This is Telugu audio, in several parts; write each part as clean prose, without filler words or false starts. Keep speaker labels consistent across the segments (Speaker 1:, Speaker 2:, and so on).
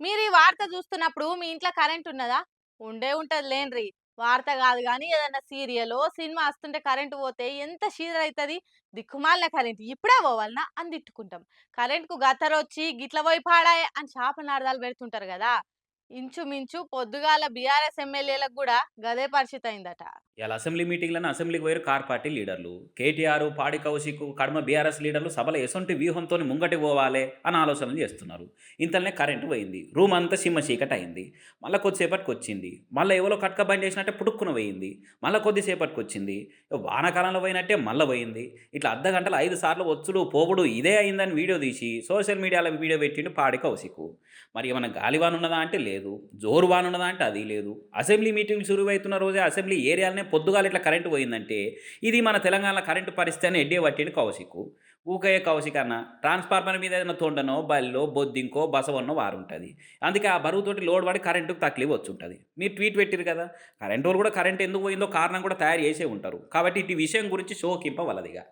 Speaker 1: మీరు ఈ వార్త చూస్తున్నప్పుడు మీ ఇంట్లో కరెంట్ ఉన్నదా? ఉండే ఉంటది లేండ్రి. వార్త కాదు గానీ ఏదన్నా సీరియలో, సినిమా వస్తుంటే కరెంట్ పోతే ఎంత షీదరైతది. దిక్కుమాలిన కరెంట్ ఇప్పుడే పోవాల్నా అని తిట్టుకుంటాం. కరెంట్‌కు గతరొచ్చి గిట్ల పోయి పాడాయే అని శాపనార్థాలు పెడుతుంటారు గదా! ఇంచుమించు పొద్దుగాల బీఆర్ఎస్ ఎమ్మెల్యేలకు గూడా గదే పరిస్థితి అయిందట.
Speaker 2: ఇయాల అసెంబ్లీ మీటింగ్‌లను అసెంబ్లీకి పోయిరు కార్ పార్టీ లీడర్లు. కేటీఆర్, పాడి కౌశిక్, కడమ బీఆర్ఎస్ లీడర్లు సభలో ఎసొంటి వ్యూహంతోని ముంగటికి పోవాలే అని ఆలోచనలు చేస్తున్నారు. ఇంతలనే కరెంట్ పోయింది. రూమ్ అంతా సిమ్మ చీకటయింది. మళ్ళా కొద్దిసేపటికొచ్చింది. మళ్ళా ఎవలో కట్క బంద్ చేసినట్టే పుటుక్కున పోయింది. మళ్ళా కొద్దిసేపటికొచ్చింది. వానాకాలంలో పోయినట్టే మళ్ళా పోయింది. ఇట్లా అర్ధగంటలో 5 సార్లు వచ్చుడు, పోవుడు ఇదే అయిందని వీడియో తీసి సోషల్ మీడియాలో వీడియో పెట్టిండు పాడి కౌశిక్. మరి ఏమన్నా గాలివాన ఉన్నదా అంటే లేదు. జోరు వాన ఉన్నదా అంటే అది లేదు. అసెంబ్లీ మీటింగ్ సురువైతున్న రోజే అసెంబ్లీ ఏరియాలనే పొద్దుగాల ఇట్లా కరెంటు పోయిందంటే ఇది మన తెలంగాణ కరెంటు పరిస్థితి అని ఎడ్డే పట్టిండు కౌశిక్. ఊకయ్య కౌశిక్ అన్న ట్రాన్స్ఫార్మర్ మీద ఏదైనా తొండనో బల్లో బొద్దింకో బసవన్నో వారుంటుంది. అందుకే ఆ బరువుతోటి లోడ్ పడి కరెంటుకు తక్లీఫ్ వచ్చి ఉంటుంది. మీరు ట్వీట్ పెట్టిరు కదా, కరెంటు వాళ్ళు కూడా కరెంట్ ఎందుకు పోయిందో కారణం కూడా తయారు చేసే ఉంటారు. కాబట్టి ఇటు విషయం గురించి షోకింపవలదిగా.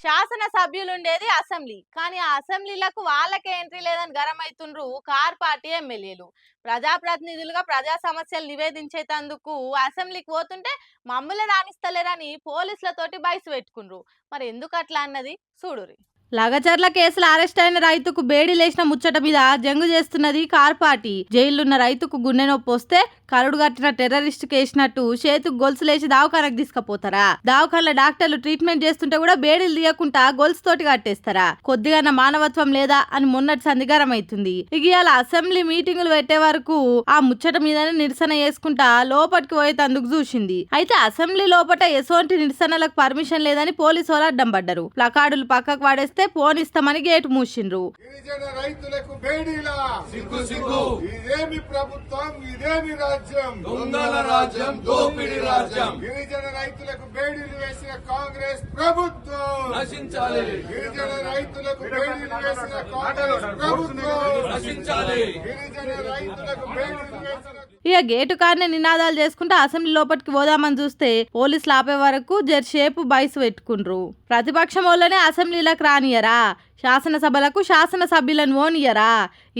Speaker 1: శాసన సభ్యులుండేది అసెంబ్లీ. కానీ ఆ అసెంబ్లీలకు వాళ్ళకే ఎంట్రీ లేదని గరమైతుండ్రు కార్ పార్టీ ఎమ్మెల్యేలు. ప్రజాప్రతినిధులుగా ప్రజా సమస్యలు నివేదించేతందుకు అసెంబ్లీకి పోతుంటే మమ్మల్ని రాణిస్తలేరని పోలీసులతోటి బైస్ పెట్టుకుండ్రు. మరి ఎందుకు అట్లా అన్నది చూడురి. లగచర్ల కేసులో అరెస్ట్ అయిన రైతుకు బేడి లేచిన ముచ్చట మీద జంగు చేస్తున్నది కార్ పార్టీ. జైలున్న రైతుకు గుండె నొప్పి వస్తే కరుడు కట్టిన టెర్రరిస్ట్ కేసినట్టు చేతుకు గొలుసు లేచి దావఖానకు తీసుకుపోతారా? దావఖానలో డాక్టర్లు ట్రీట్మెంట్ చేస్తుంటే కూడా బేడీలు తీయకుండా గొలుసు తోటి కట్టేస్తారా? కొద్దిగా మానవత్వం లేదా అని మొన్నటి సందిగారం అవుతుంది. ఇక ఇవాళ అసెంబ్లీ మీటింగులు పెట్టే వరకు ఆ ముచ్చట మీదనే నిరసన చేసుకుంటా లోపలికి పోయేందుకు చూసింది. అయితే అసెంబ్లీ లోపట ఎసోంటి నిరసనలకు పర్మిషన్ లేదని పోలీసు వాళ్ళు అడ్డం పడ్డారు. ప్లకార్డులు పక్కకు పడేస్తే పోనిస్తామని గేటు మూసిండ్రు.
Speaker 3: గిరిజన రైతులకు బేడీలా సిగ్గు సిగ్గు, ఇదేమి ప్రభుత్వం, ఇదేమి రాజ్యం, దొంగల రాజ్యం, దోపిడీ రాజ్యం. గిరిజన రైతులకు బేడీలు వేసిన కాంగ్రెస్ ప్రభుత్వం నశించాలి. గిరిజన రైతులకు బేడీలు వేసిన కాంగ్రెస్ ప్రభుత్వం నశించాలి. గిరిజన రైతులకు బేడీలు వేసిన
Speaker 1: ఇక గేటు కాడనే నినాదాలు చేసుకుంటూ అసెంబ్లీ లోపలికి పోదామని చూస్తే పోలీసులు ఆపే వరకు జర్షేపు బైస్ పెట్టుకుండ్రు. ప్రతిపక్షం వాళ్ళనే అసెంబ్లీలకు రానియరా? శాసనసభలకు శాసనసభ్యులను ఓనియరా?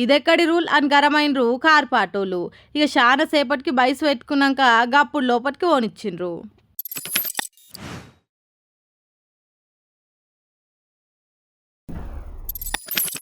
Speaker 1: ఇదెక్కడి రూల్ అని గరమైనరు కార్ పాటోళ్ళు. ఇక చాలా సేపటికి బైస్ పెట్టుకున్నాక గప్పుడు లోపలికి ఓనిచ్చిండ్రు.